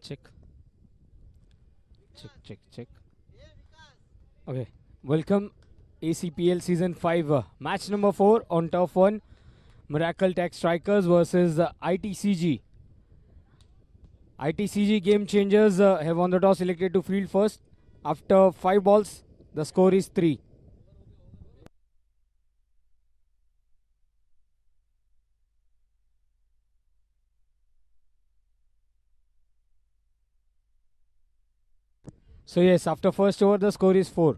Check. Check. Okay. Welcome ACPL Season 5. Match number 4 on Turf 1. Miracle Tech Strikers versus ITCG. ITCG Game Changers have on the toss selected to field first. After 5 balls, the score is 3. So yes, after first over, the score is 4.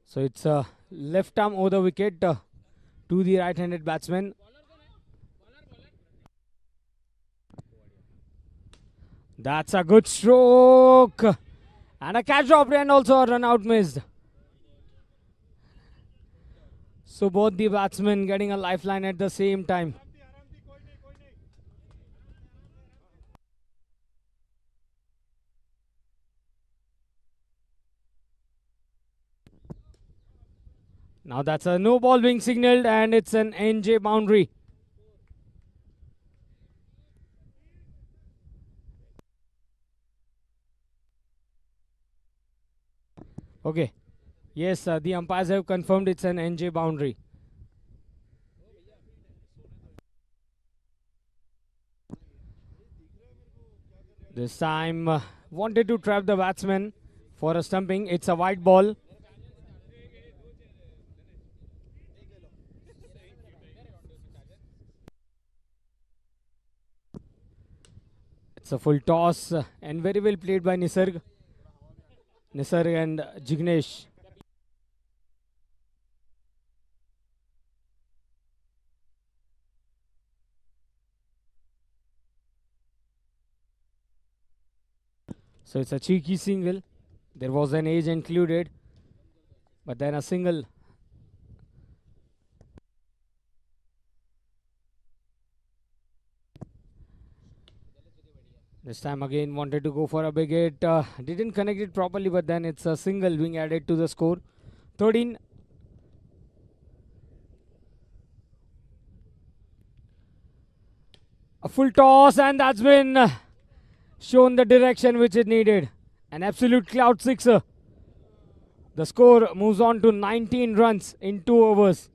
So it's a left arm over the wicket to the right-handed batsman. That's a good stroke. And a catch dropped and also a run out missed. So both the batsmen getting a lifeline at the same time. Now that's a no ball being signaled and it's an NJ boundary. Okay. Yes, the umpires have confirmed it's an NJ boundary. This time wanted to trap the batsman for a stumping. It's a white ball. It's a full toss and very well played by Nisarg and Jignesh. So it's a cheeky single. There was an edge included, but then a single. This time again wanted to go for a big hit. Didn't connect it properly, but then it's a single being added to the score. 13. A full toss and that's been shown the direction which it needed. An absolute cloud sixer. The score moves on to 19 runs in 2 overs.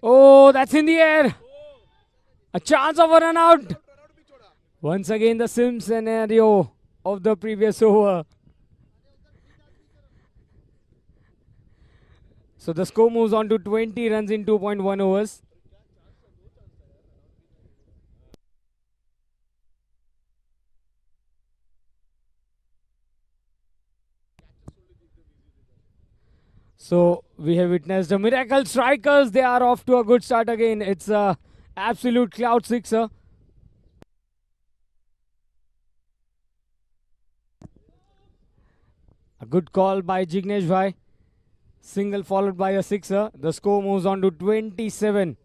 Oh, that's in the air. A chance of a run out. Once again, the sim scenario of the previous over. So the score moves on to 20 runs in 2.1 overs. So we have witnessed the Miracle Strikers. They are off to a good start again. It's a absolute cloud sixer. A good call by Jignesh Bhai. Single followed by a sixer. The score moves on to 27.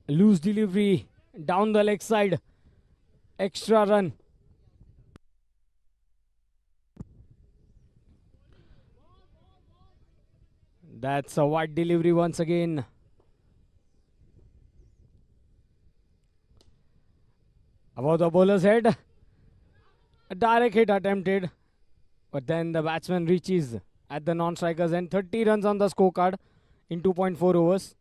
Loose delivery down the leg side. Extra run. That's a wide delivery once again. Above the bowler's head. A direct hit attempted. But then the batsman reaches at the non-strikers and 30 runs on the scorecard in 2.4 overs.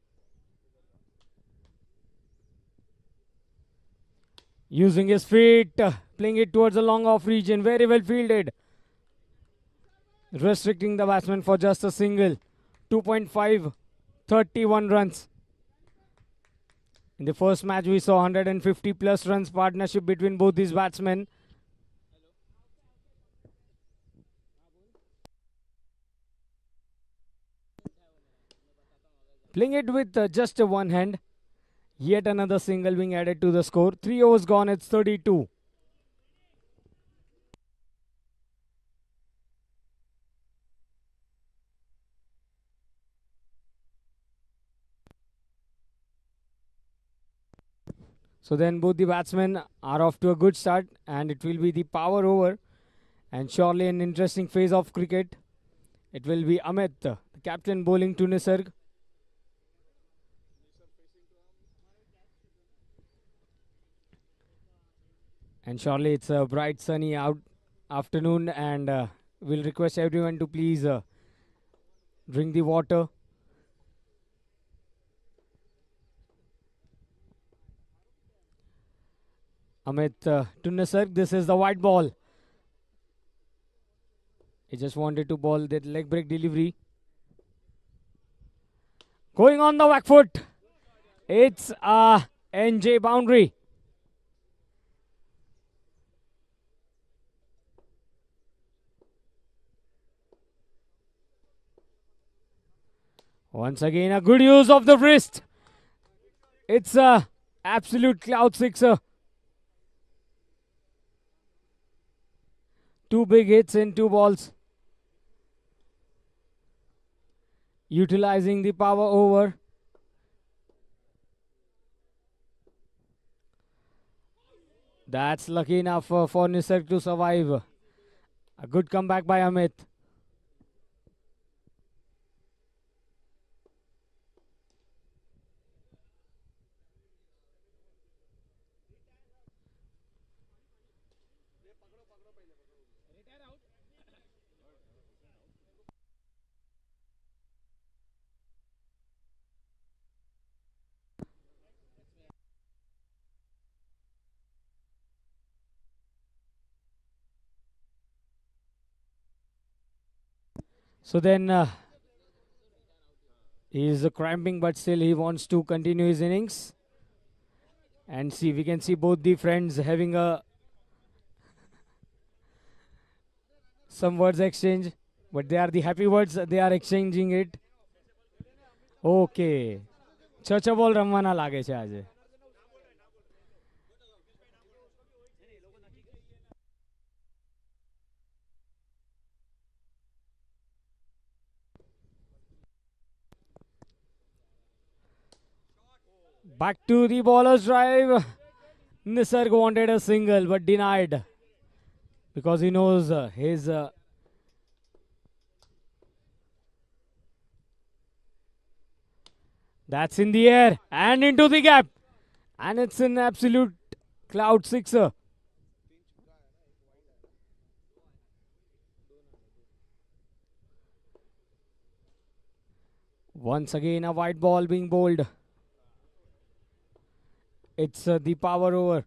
Using his feet, playing it towards the long off region. Very well fielded. Restricting the batsman for just a single. 2.5, 31 runs. In the first match, we saw 150 plus runs partnership between both these batsmen. Playing it with just one hand. Yet another single being added to the score. 3 overs gone, it's 32. So then both the batsmen are off to a good start, and it will be the power over, and surely an interesting phase of cricket. It will be Amit, the captain, bowling to Nisarg. And surely it's a bright sunny afternoon, and we'll request everyone to please drink the water. Amit to Nisarg, this is the white ball. He just wanted to ball that leg break delivery. Going on the back foot. It's a NJ boundary. Once again, a good use of the wrist. It's a absolute cloud sixer. Two big hits in two balls. Utilizing the power over. That's lucky enough for Nisarg to survive. A good comeback by Amit. So then he is cramping, but still he wants to continue his innings. And see, we can see both the friends having some words exchange, but they are the happy words. They are exchanging it. Okay. છ બોલ રમવાના લાગે છે આજે. Back to the bowler's drive. Nisarg wanted a single but denied because he knows his that's in the air and into the gap, and it's an absolute cloud sixer. Once again a white ball being bowled. It's the power over.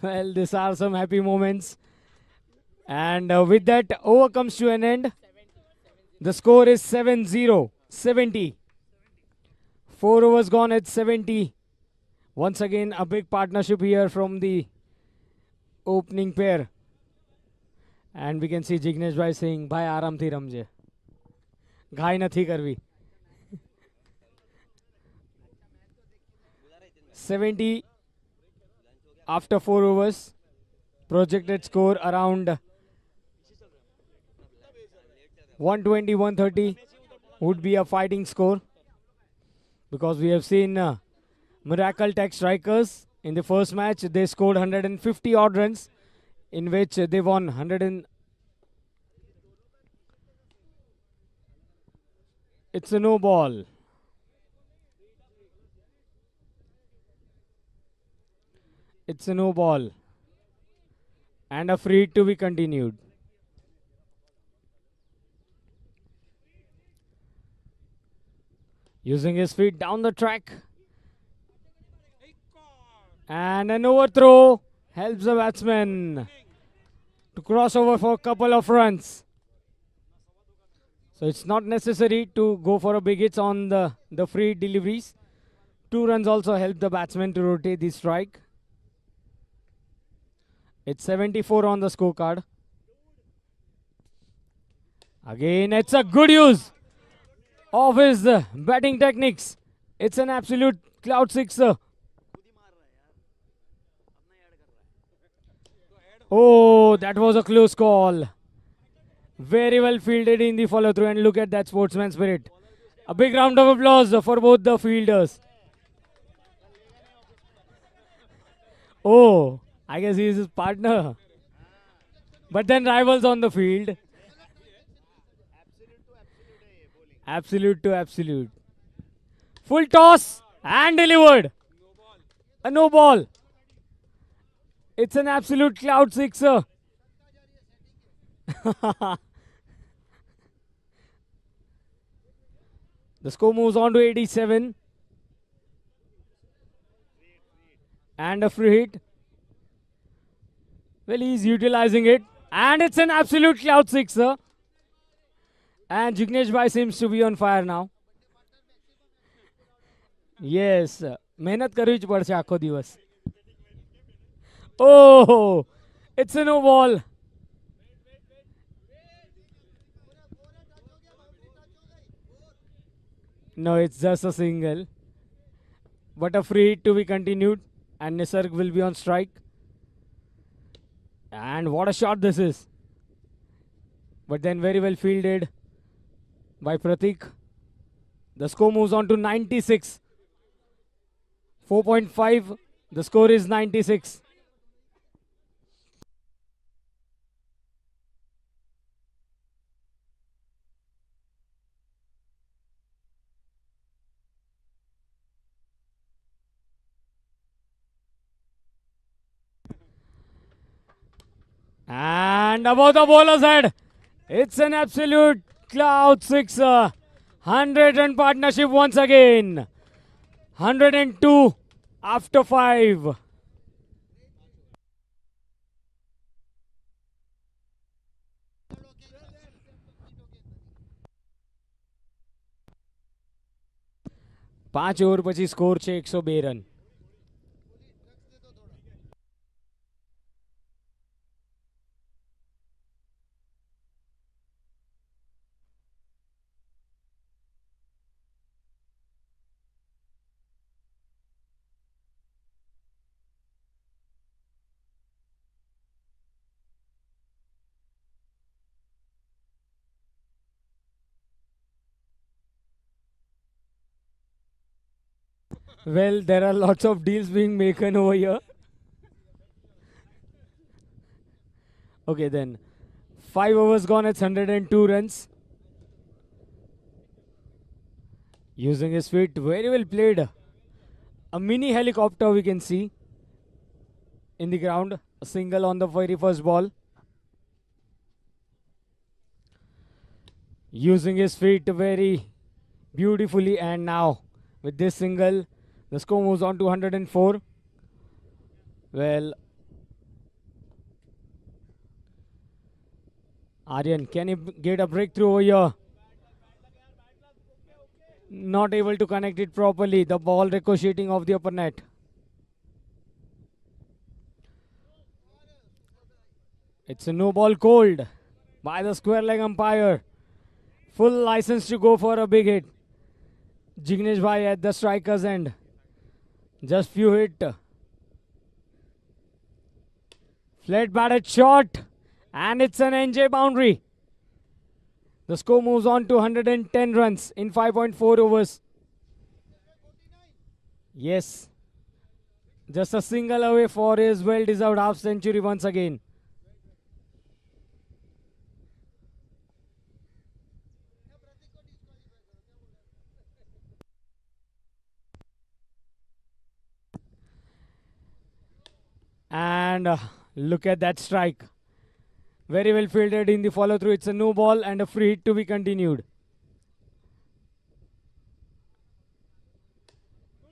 Well, these are some happy moments. And with that, over comes to an end. The score is 7-0, 70. 4 overs gone at 70. Once again, a big partnership here from the opening pair. And we can see Jignesh Bhai saying, Bhai, aaram thi ramje. Ghai nathi karvi. 70 after 4 overs. Projected score around 120, 130 would be a fighting score, because we have seen Miracle Tech Strikers in the first match. They scored 150 odd runs, in which they won 100 and it's a no ball. It's a no ball and a free to be continued. Using his feet down the track. And an overthrow helps the batsman to cross over for a couple of runs. So it's not necessary to go for a big hits on the free deliveries. 2 runs also help the batsman to rotate the strike. It's 74 on the scorecard. Again, it's a good use of his batting techniques. It's an absolute cloud sixer. Oh, that was a close call. Very well fielded in the follow through, and look at that sportsman spirit. A big round of applause for both the fielders. Oh, I guess he is his partner. But then rivals on the field. Absolute to absolute. Full toss and delivered. A no ball. It's an absolute cloud sixer. The score moves on to 87. And a free hit. Well, he's utilizing it. And it's an absolute cloud sixer. And Jignesh Bhai seems to be on fire now. Yes. मेहनत करवी ज પડશે આખો દિવસ. Oh, it's a no ball. No, it's just a single. But a free hit to be continued. And Nisarg will be on strike. And what a shot this is. But then very well fielded by Pratik. The score moves on to 96. 4.5. The score is 96. And above the bowler's head, it's an absolute cloud sixer. 100 run partnership once again. 102 after 5. પાંચ over પછી score છે 102 run. Well, there are lots of deals being made over here. Okay, then. 5 overs gone, it's 102 runs. Using his feet, very well played. A mini helicopter we can see in the ground. A single on the very first ball. Using his feet very beautifully, and now with this single, the score moves on to 104. Well, Aryan, can he get a breakthrough over here? Not able to connect it properly. The ball ricocheting off the upper net. It's a no ball called by the square leg umpire. Full license to go for a big hit. Jignesh Bhai at the striker's end. Just few hit. Flat batted shot. And it's an NJ boundary. The score moves on to 110 runs in 5.4 overs. Yes. Just a single away for his well-deserved half century once again. And look at that strike. Very well fielded in the follow through. It's a no ball and a free hit to be continued.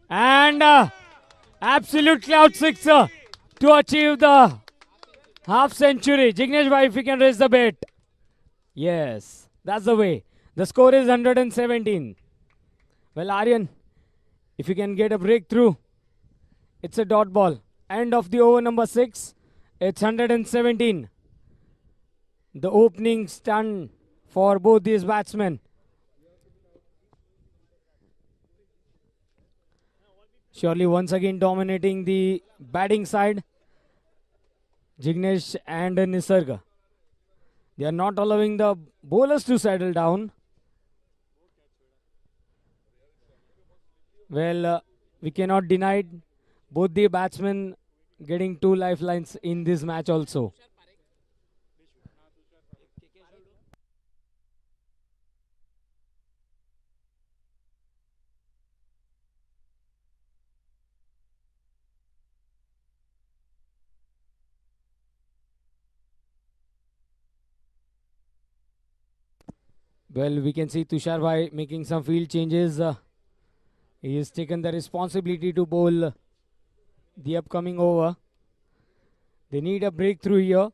And absolute cloud sixer to achieve the half century. Jignesh Bhai, if he can raise the bat. Yes, that's the way. The score is 117. Well, Aryan, if you can get a breakthrough, it's a dot ball. End of the over number 6. It's 117. The opening stun for both these batsmen. Surely once again dominating the batting side. Jignesh and Nisarga. They are not allowing the bowlers to settle down. Well, we cannot deny both the batsmen getting 2 lifelines in this match also. Well, we can see Tushar Bhai making some field changes. He has taken the responsibility to bowl the upcoming over. They need a breakthrough here.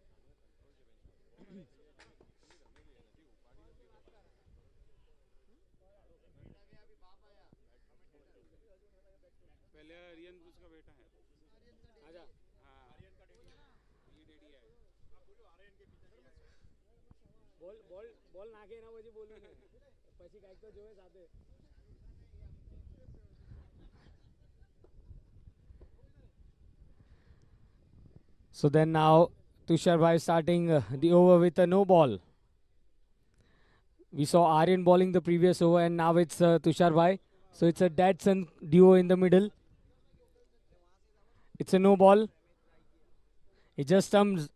So then now Tushar Bhai starting the over with a no ball. We saw Aryan bowling the previous over and now it's Tushar Bhai. So it's a dad son duo in the middle. It's a no ball. It just comes.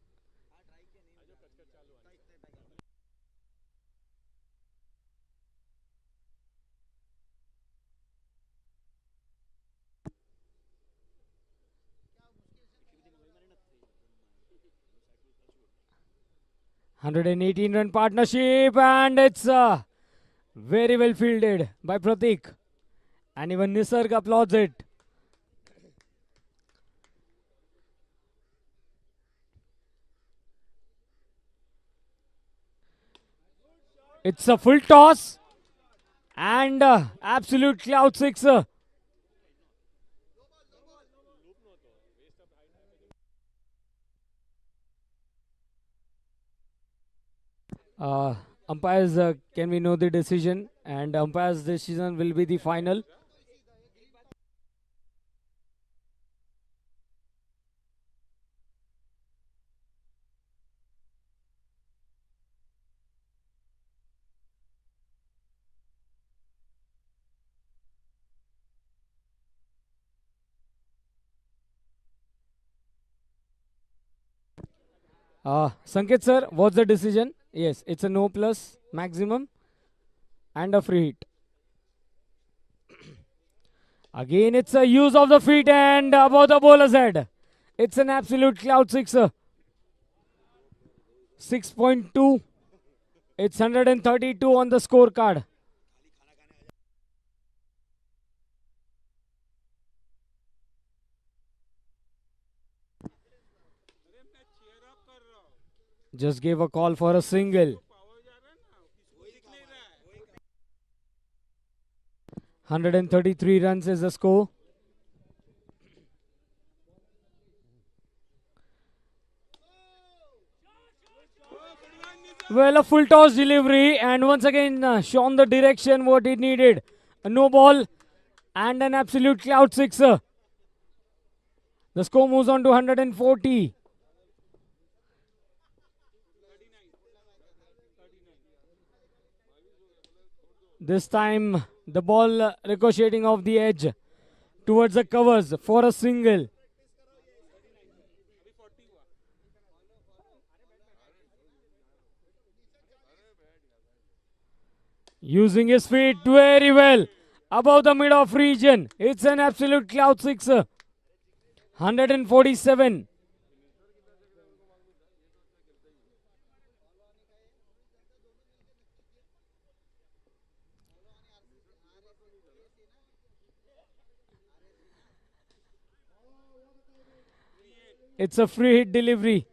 ...118-run partnership and it's very well fielded by Pratik. And even Nisarg applauds it. It's a full toss and absolute cloud sixer. Umpires, can we know the decision? And umpire's decision will be the final. Sanket sir, what's the decision? Yes, it's a no plus maximum and a free hit. Again, it's a use of the feet and above the bowler's head. It's an absolute cloud sixer. 6.2. It's 132 on the scorecard. Just gave a call for a single. 133 runs is the score. Well, a full toss delivery and once again shown the direction what it needed. A no ball and an absolute cloud sixer. The score moves on to 140. This time the ball ricocheting off the edge towards the covers for a single. Using his feet very well above the mid-off region. It's an absolute cloud sixer. 147. It's a free hit delivery.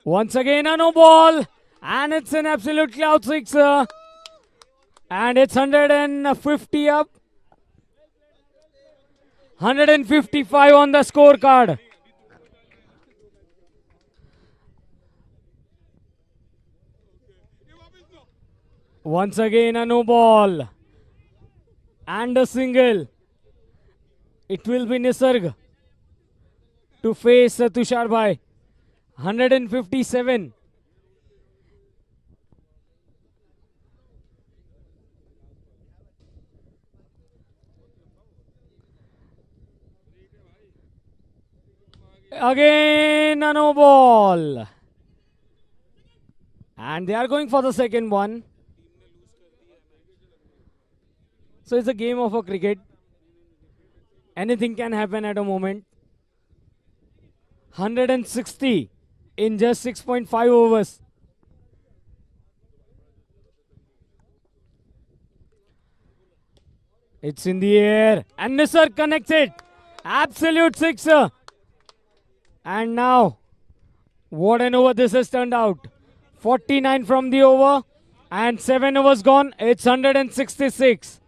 Once again a no ball and it's an absolute cloud sixer. And it's 150 up. 155 on the scorecard. Once again a no ball and a single. It will be Nisarg to face Tushar Bhai. 157. Again a no ball. And they are going for the second one. So it's a game of a cricket. Anything can happen at a moment. 160 in just 6.5 overs. It's in the air. And Nisar connects it. Absolute sixer. And now, what an over this has turned out. 49 from the over. And 7 overs gone. It's 166.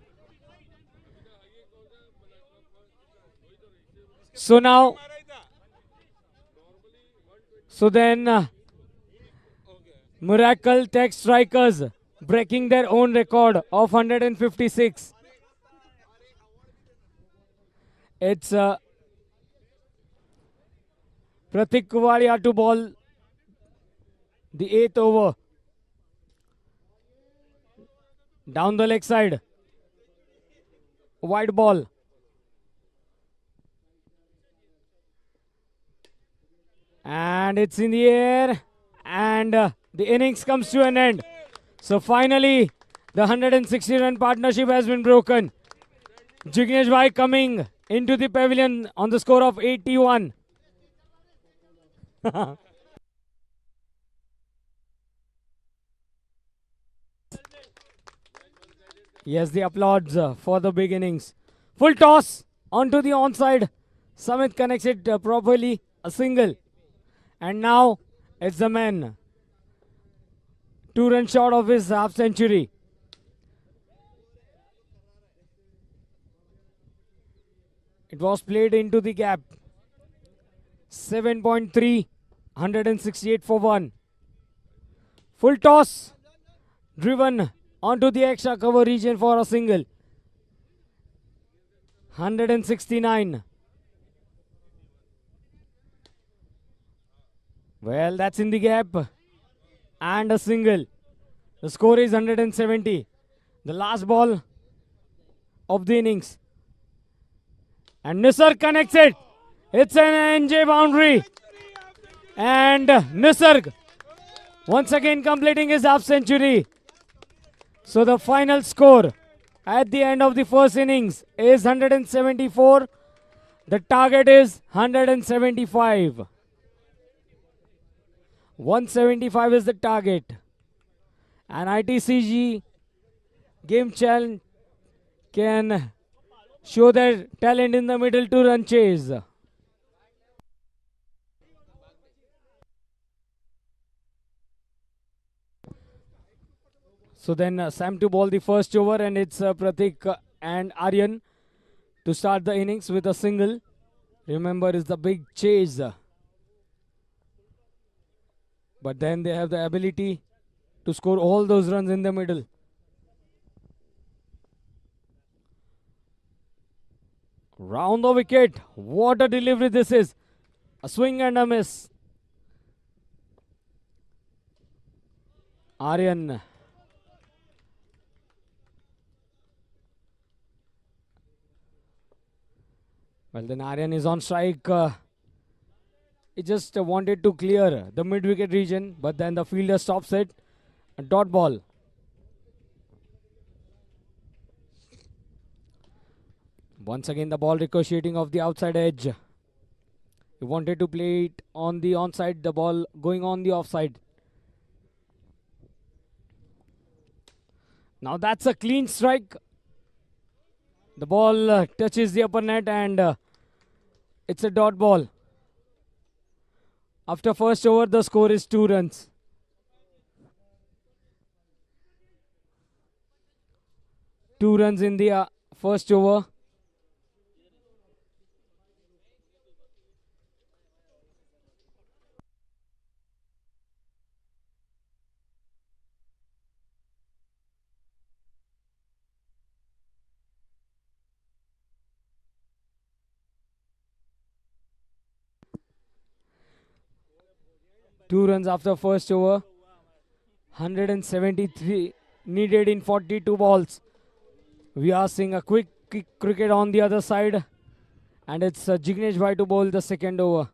So now, Miracle Tech Strikers breaking their own record of 156. It's Pratik Kuvadia to ball the 8th over. Down the leg side. Wide ball. And it's in the air. And the innings comes to an end. So finally, the 160-run partnership has been broken. Jignesh Bhai coming into the pavilion on the score of 81. Yes, the applause for the beginnings. Full toss onto the onside. Samit connects it properly. A single. And now it's the man. 2-run short of his half century. It was played into the gap. 7.3. 168 for 1. Full toss. Driven onto the extra cover region for a single. 169. Well, that's in the gap. And a single. The score is 170. The last ball of the innings. And Nisarg connects it. It's an NJ boundary. And Nisarg once again completing his half century. So the final score at the end of the first innings is 174. The target is 175. 175 is the target. And ITCG Game Challenge can show their talent in the middle to run chase. So then Sam to ball the first over, and it's Pratik and Aryan to start the innings with a single. Remember, it's the big chase. But then they have the ability to score all those runs in the middle. Round the wicket. What a delivery this is. A swing and a miss. Aryan. Well, then Aryan is on strike. He just wanted to clear the mid-wicket region, but then the fielder stops it. A dot ball. Once again, the ball ricocheting off the outside edge. He wanted to play it on the onside, the ball going on the offside. Now that's a clean strike. The ball touches the upper net and it's a dot ball. After first over, the score is 2 runs. Two runs in the first over. 2 runs after first over. 173 needed in 42 balls. We are seeing a quick cricket on the other side. And it's Jignesh Bhai to bowl the second over.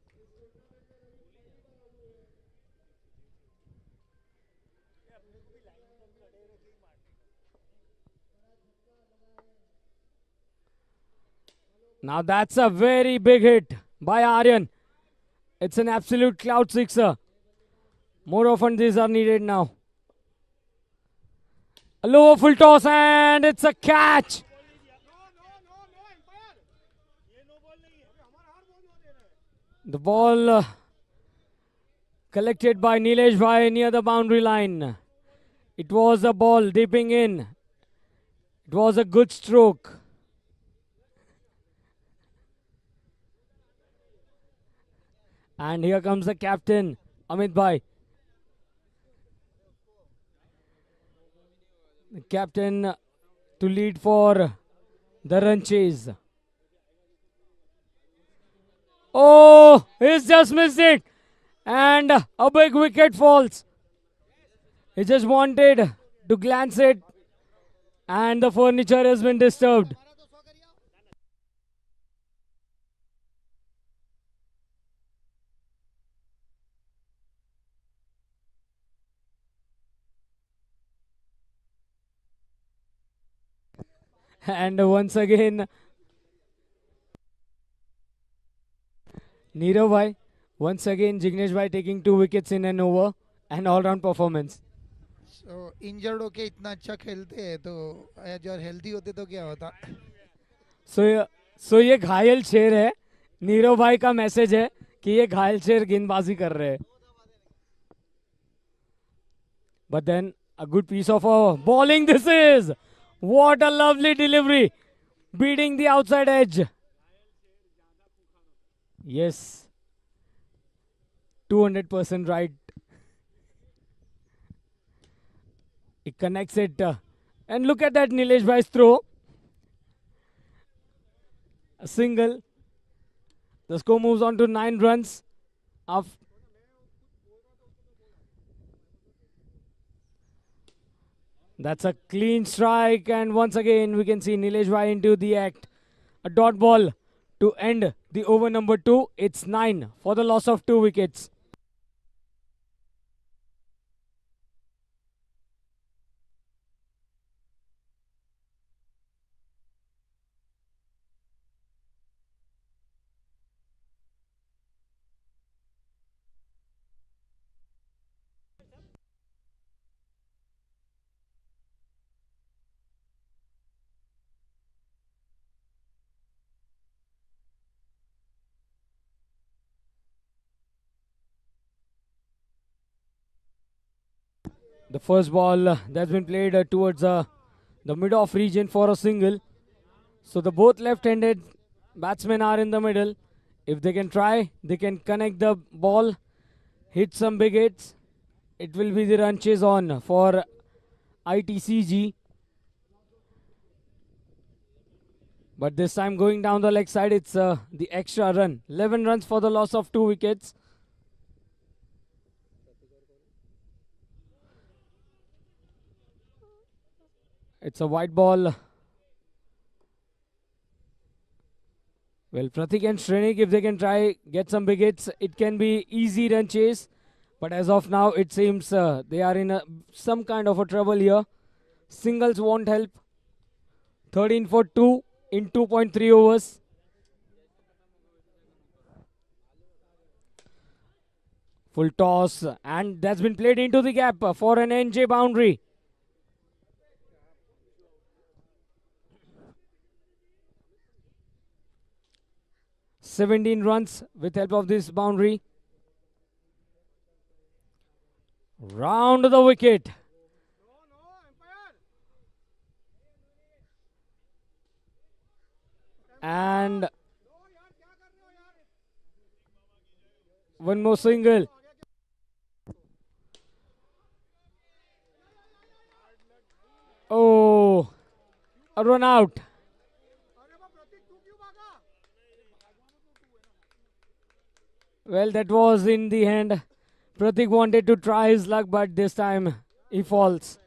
Now that's a very big hit by Aryan. It's an absolute cloud sixer. More often these are needed now. A lower full toss and it's a catch. The ball collected by Nilesh Bhai near the boundary line. It was a ball dipping in. It was a good stroke. And here comes the captain, Amit Bhai. The captain to lead for the run chase. Oh, he's just missed it. And a big wicket falls. He just wanted to glance it. And the furniture has been disturbed. And once again, Neerav Bhai, once again Jignesh Bhai taking 2 wickets in an over, an all-round performance. So injured होके इतना अच्छा खेलते हैं तो अगर healthy होते तो क्या होता. सो ये घायल शेर है. नीरव भाई का मैसेज है कि ये घायल शेर गेंदबाजी कर रहे हैं. But then a good piece of bowling this is. What a lovely delivery. Beating the outside edge. Yes. 200% right. He connects it. And look at that Nilesh Bhai's throw. A single. The score moves on to 9 runs. That's a clean strike, and once again we can see Nilesh Bhai into the act. A dot ball to end the over number 2. It's 9 for the loss of 2 wickets. The first ball that's been played towards the mid-off region for a single. So the both left-handed batsmen are in the middle. If they can try, they can connect the ball, hit some big hits. It will be the run chase on for ITCG. But this time going down the leg side, it's the extra run. 11 runs for the loss of 2 wickets. It's a white ball. Well, Pratik and Shrenik, if they can try, get some big hits, it can be easy run chase. But as of now, it seems they are in some kind of a trouble here. Singles won't help. 13 for 2 in 2.3 overs. Full toss, and that's been played into the gap for an NJ boundary. "17 runs with help of this boundary. Round the wicket. And one more single. Oh, a run out. Well, that was in the hand Pratik wanted to try his luck, but this time he falls.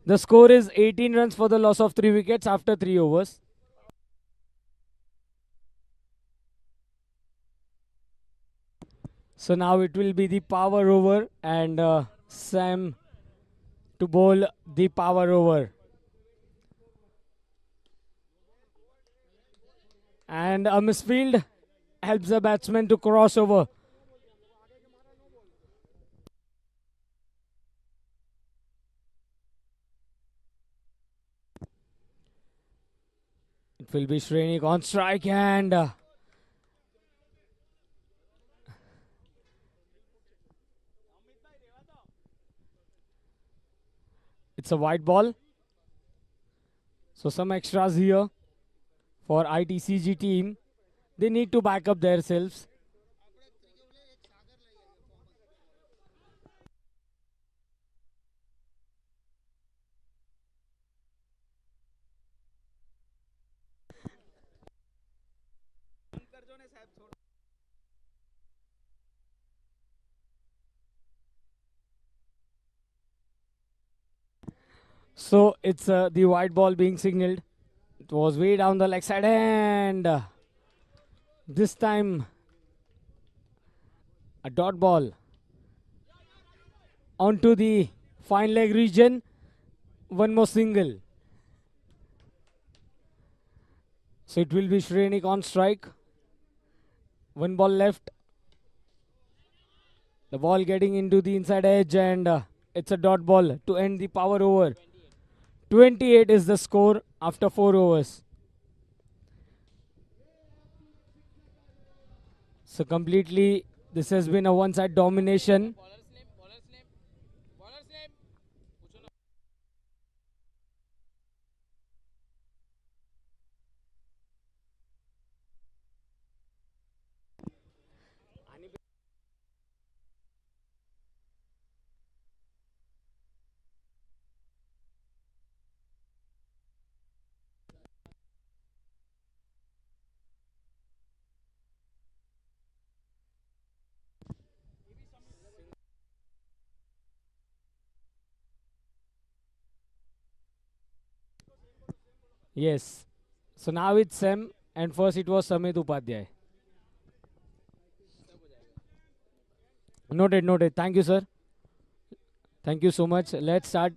The score is 18 runs for the loss of 3 wickets after 3 overs. So now it will be the power over, and Sam to bowl the power over. And a misfield helps the batsman to cross over. It will be Shrenik on strike, and it's a white ball. So some extras here for ITCG team. They need to back up themselves. So it's the white ball being signaled. It was way down the leg side, and this time a dot ball onto the fine leg region. One more single. So it will be Shrenik on strike. One ball left. The ball getting into the inside edge, and it's a dot ball to end the power over. 28 is the score after 4 overs. So completely this has been a one-side domination. Yes. So now it's Sam, and first it was Samit Upadhyay. Noted, noted. Thank you, sir. Thank you so much. Let's start.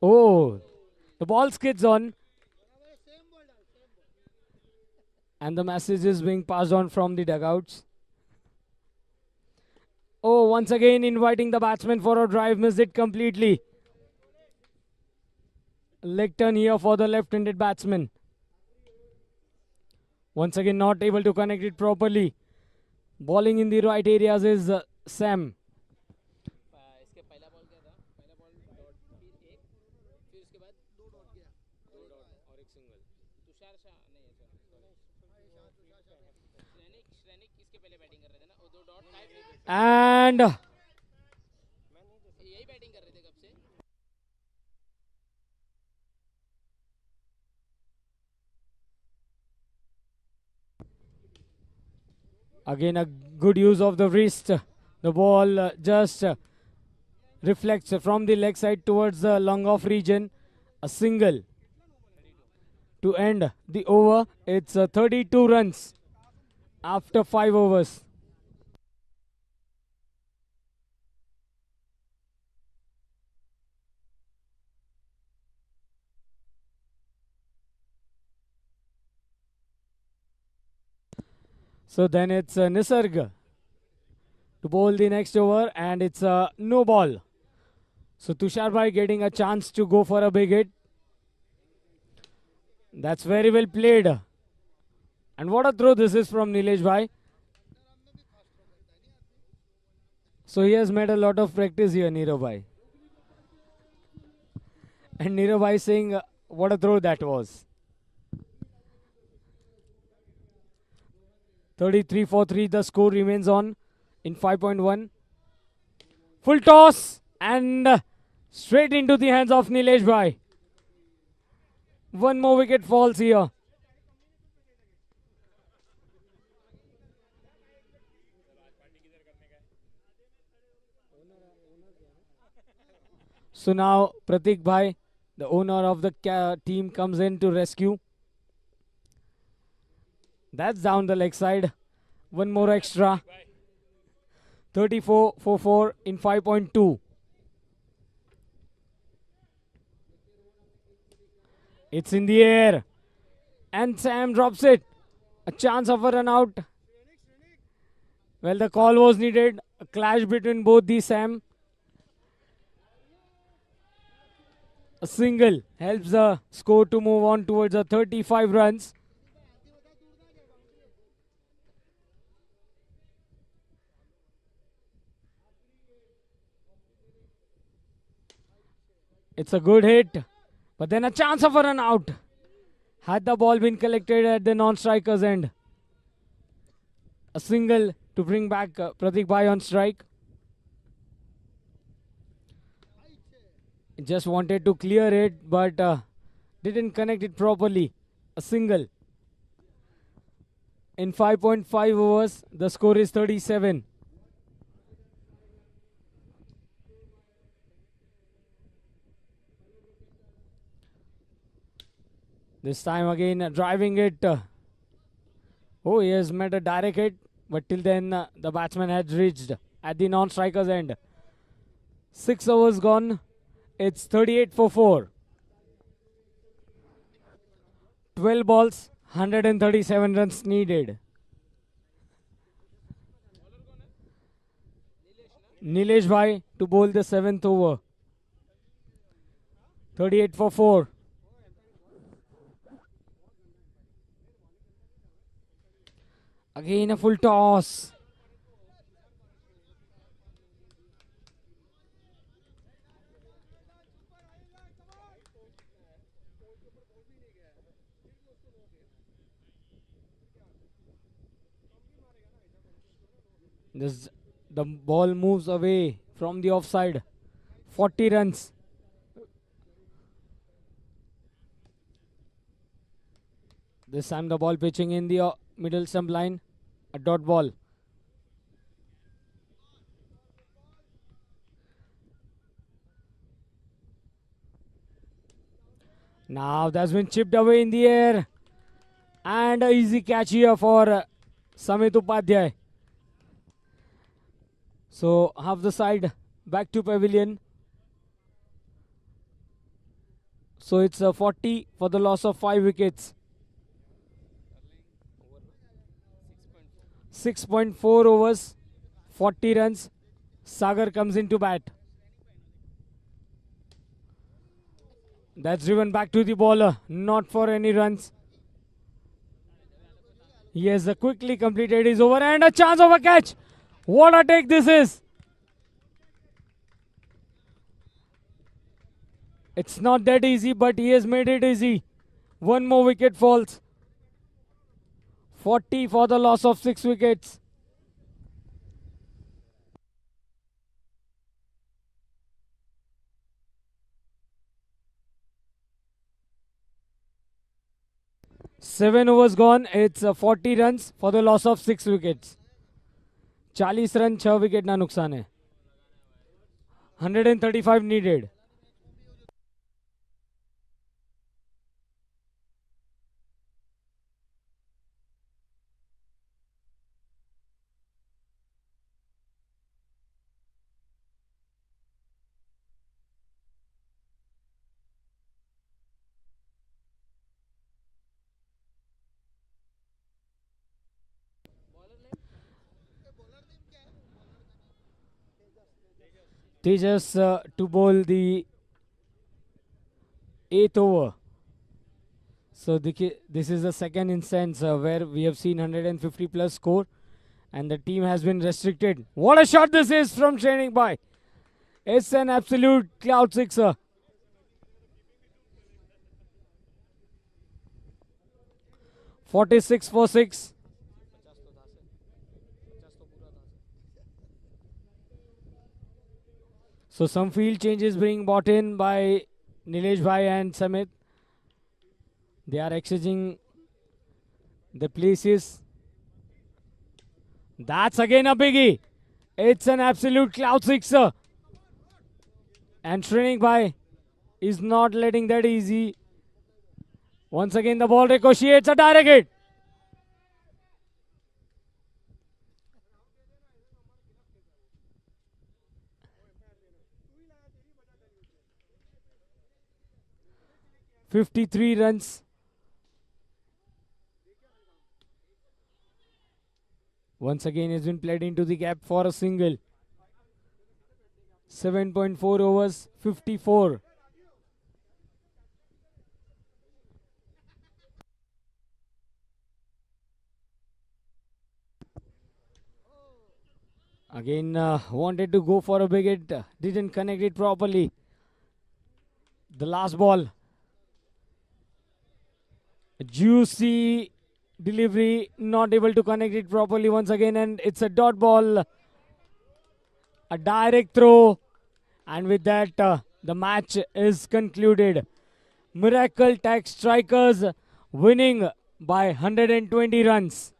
Oh, the ball skids on, and the message is being passed on from the dugouts. Oh, once again inviting the batsman for a drive, missed it completely. Leg turn here for the left-handed batsman. Once again not able to connect it properly. Bowling in the right areas is Sam. And again a good use of the wrist. The ball just reflects from the leg side towards the long off region. A single to end the over. It's 32 runs after 5 overs. So then it's Nisarg to bowl the next over, and it's a no ball. So Tushar Bhai getting a chance to go for a big hit. That's very well played And what a throw this is from Nilesh Bhai. So he has made a lot of practice here, Neerav Bhai. And Neerav Bhai saying, what a throw that was. 33 for 3, the score remains on in 5.1. Full toss and straight into the hands of Nilesh Bhai. One more wicket falls here. So now Pratik Bhai, the owner of the team, comes in to rescue. That's down the leg side. One more extra. 34 for 4 in 5.2. It's in the air. And Sam drops it. A chance of a run out. Well, the call was needed. A clash between both the Sam. A single helps the score to move on towards the 35 runs. It's a good hit, but then a chance of a run out. Had the ball been collected at the non-striker's end. A single to bring back Pratik Bhai on strike. Just wanted to clear it, but didn't connect it properly. A single. In 5.5 overs, the score is 37. This time again driving it. Oh, he has made a direct hit, but till then the batsman had reached at the non-striker's end. 6 overs gone. It's 38 for 4. 12 balls, 137 runs needed. Nilesh Bhai to bowl the 7th over. 38 for 4. Again a full toss. The ball moves away from the offside. 40 runs. This time the ball pitching in the middle stump line. A dot ball. Now that's been chipped away in the air. And an easy catch here for Samit Upadhyay. So half the side back to pavilion. So it's a 40 for the loss of 5 wickets. 6.4 overs, 40 runs. Sagar comes into bat. That's driven back to the bowler, not for any runs. He has quickly completed his over and a chance of a catch. What a take this is. It's not that easy, but he has made it easy. One more wicket falls. 40 for the loss of 6 wickets. Seven overs gone. It's 40 runs for the loss of 6 wickets. 40 run 6 wicket ना नुकसान है. 135 needed. Tejas to bowl the 8th over. So this is the second instance where we have seen 150 plus score and the team has been restricted. What a shot this is from Training Boy. It's an absolute cloud sixer. (46 for 6). So some field changes being brought in by Nilesh Bhai and Samit. They are exchanging the places. That's again a biggie. It's an absolute cloud sixer. And Shrinik Bhai is not letting that easy. Once again the ball ricochets, a direct hit. (53 runs). Once again has been played into the gap for a single. 7.4 overs, 54. Again wanted to go for a big hit, didn't connect it properly. The last ball. Juicy delivery, not able to connect it properly once again, and it's a dot ball. A direct throw, and with that the match is concluded. Miracle Tech Strikers winning by 120 runs.